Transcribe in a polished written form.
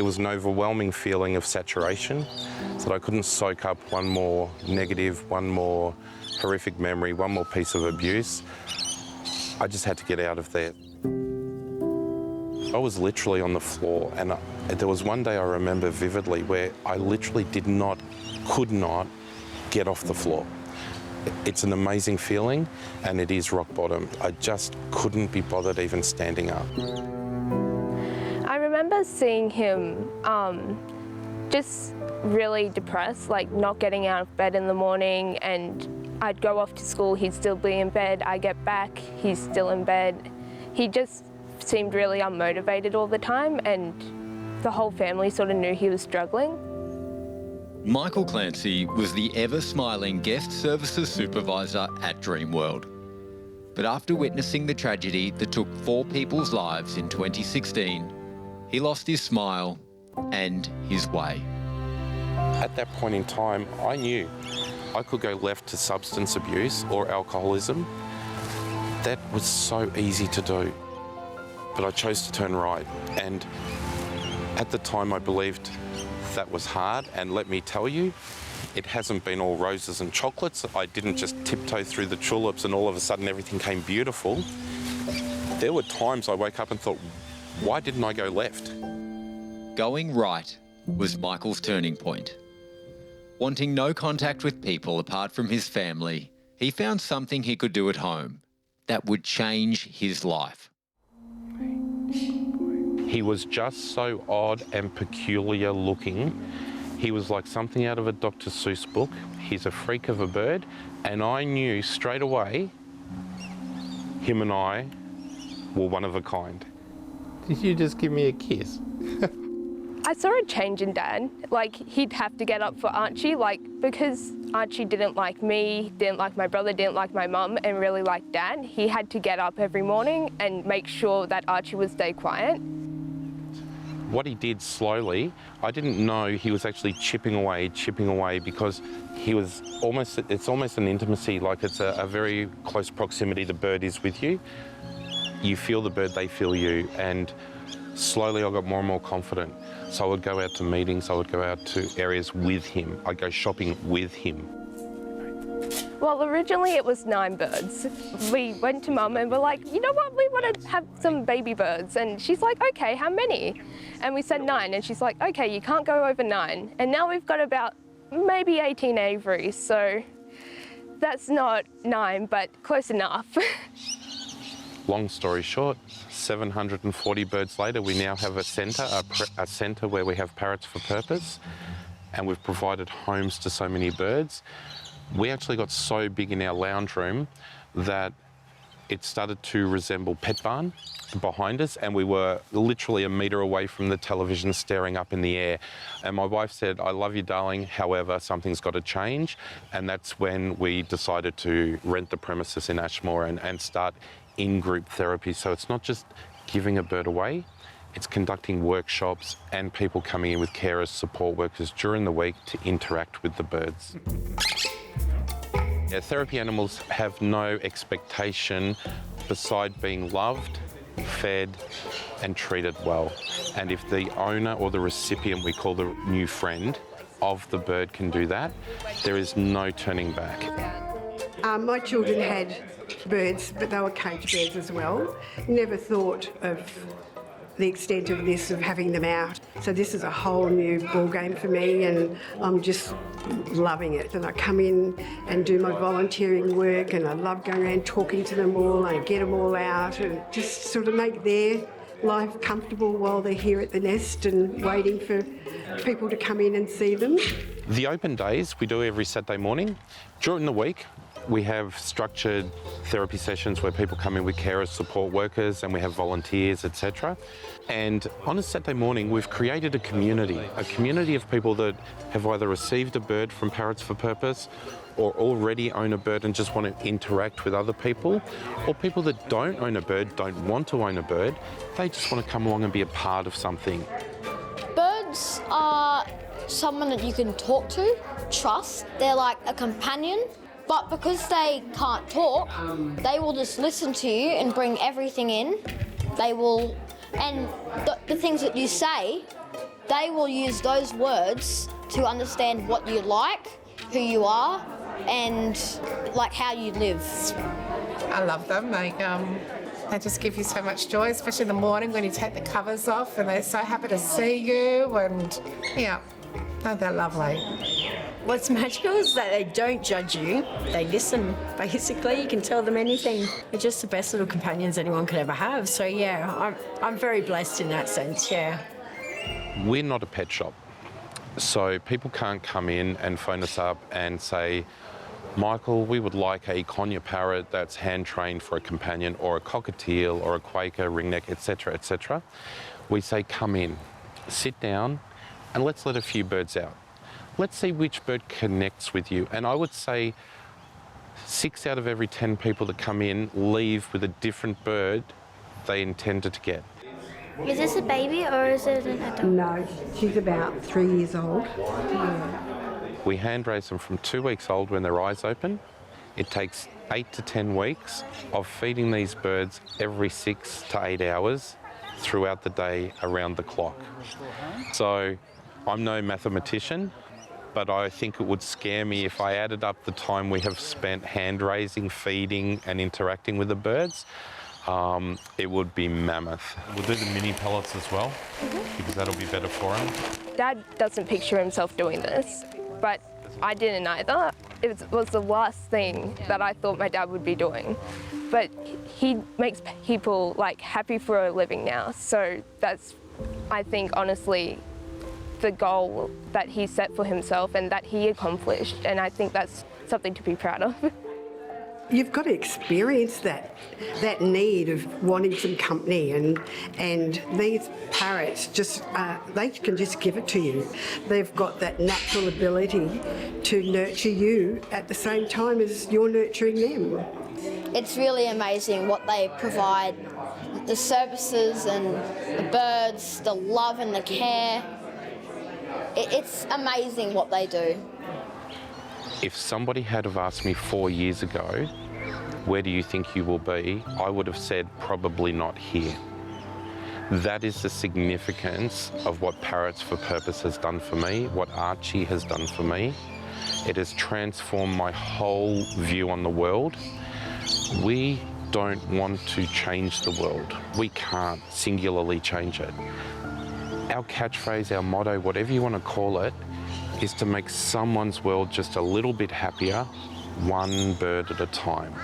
It was an overwhelming feeling of saturation, so that I couldn't soak up one more negative, one more horrific memory, one more piece of abuse. I just had to get out of there. I was literally on the floor, and there was one day I remember vividly where I literally could not get off the floor. It's an amazing feeling, and it is rock bottom. I just couldn't be bothered even standing up. I remember seeing him just really depressed, like not getting out of bed in the morning, and I'd go off to school, he'd still be in bed. I get back, he's still in bed. He just seemed really unmotivated all the time, and the whole family sort of knew he was struggling. Michael Clancy was the ever-smiling guest services supervisor at Dreamworld. But after witnessing the tragedy that took 4 people's lives in 2016, he lost his smile and his way. At that point in time, I knew I could go left to substance abuse or alcoholism. That was so easy to do. But I chose to turn right. And at the time, I believed that was hard. And let me tell you, it hasn't been all roses and chocolates. I didn't just tiptoe through the tulips and all of a sudden everything came beautiful. There were times I woke up and thought, why didn't I go left? Going right was Michael's turning point. Wanting no contact with people apart from his family, he found something he could do at home that would change his life. He was just so odd and peculiar looking. He was like something out of a Dr. Seuss book. He's a freak of a bird. And I knew straight away, him and I were one of a kind. Did you just give me a kiss? I saw a change in Dad. Like, he'd have to get up for Archie, like, because Archie didn't like me, didn't like my brother, didn't like my mum, and really liked Dad. He had to get up every morning and make sure that Archie would stay quiet. What he did slowly, I didn't know he was actually chipping away because he was it's almost an intimacy, like it's a very close proximity the bird is with you. You feel the bird, they feel you, and slowly I got more and more confident. So I would go out to meetings, I would go out to areas with him, I'd go shopping with him. Well, originally it was 9 birds. We went to Mum and we're like, you know what, we want to have some baby birds. And she's like, okay, how many? And we said 9, and she's like, okay, you can't go over 9. And now we've got about maybe 18 aviaries, so that's not 9, but close enough. Long story short, 740 birds later, we now have a centre where we have parrots for purpose, and we've provided homes to so many birds. We actually got so big in our lounge room that it started to resemble Pet Barn behind us, and we were literally a metre away from the television staring up in the air. And my wife said, I love you, darling, however, something's got to change. And that's when we decided to rent the premises in Ashmore and start in-group therapy. So it's not just giving a bird away, it's conducting workshops and people coming in with carers, support workers during the week to interact with the birds. Yeah, therapy animals have no expectation beside being loved, fed and treated well. And if the owner or the recipient, we call the new friend, of the bird can do that, there is no turning back. My children had birds, but they were cage birds as well. Never thought of the extent of this, of having them out. So this is a whole new ball game for me, and I'm just loving it. And I come in and do my volunteering work, and I love going around talking to them all and get them all out and just sort of make their life comfortable while they're here at the nest and waiting for people to come in and see them. The open days we do every Saturday morning. During the week, we have structured therapy sessions where people come in with carers, support workers, and we have volunteers, etc. And on a Saturday morning, we've created a community of people that have either received a bird from Parrots for Purpose or already own a bird and just want to interact with other people, or people that don't own a bird, don't want to own a bird, they just want to come along and be a part of something. Birds are someone that you can talk to, trust. They're like a companion. But because they can't talk, they will just listen to you and bring everything in. They will, and the things that you say, they will use those words to understand what you like, who you are, and like how you live. I love them. They just give you so much joy, especially in the morning when you take the covers off and they're so happy to see you, and yeah, they're lovely. What's magical is that they don't judge you, they listen. Basically, you can tell them anything. They're just the best little companions anyone could ever have. So yeah, I'm very blessed in that sense, yeah. We're not a pet shop, so people can't come in and phone us up and say, Michael, we would like a Konya parrot that's hand-trained for a companion, or a cockatiel, or a Quaker, ringneck, etc., etc. We say, come in, sit down, and let's let a few birds out. Let's see which bird connects with you. And I would say 6 out of every 10 people that come in leave with a different bird they intended to get. Is this a baby or is it an adult? No, she's about 3 years old. We hand raise them from 2 weeks old when their eyes open. It takes 8 to 10 weeks of feeding these birds every 6 to 8 hours throughout the day around the clock. So I'm no mathematician, but I think it would scare me if I added up the time we have spent hand raising, feeding and interacting with the birds. It would be mammoth. We'll do the mini pellets as well, because that'll be better for him. Dad doesn't picture himself doing this, but I didn't either. It was the last thing that I thought my dad would be doing. But he makes people like happy for a living now. So that's, I think, honestly, the goal that he set for himself and that he accomplished. And I think that's something to be proud of. You've got to experience that need of wanting some company, and these parrots just they can just give it to you. They've got that natural ability to nurture you at the same time as you're nurturing them. It's really amazing what they provide, the services and the birds, the love and the care. It's amazing what they do. If somebody had have asked me 4 years ago, where do you think you will be? I would have said probably not here. That is the significance of what Parrots for Purpose has done for me, what Archie has done for me. It has transformed my whole view on the world. We don't want to change the world. We can't singularly change it. Our catchphrase, our motto, whatever you want to call it, is to make someone's world just a little bit happier, one bird at a time.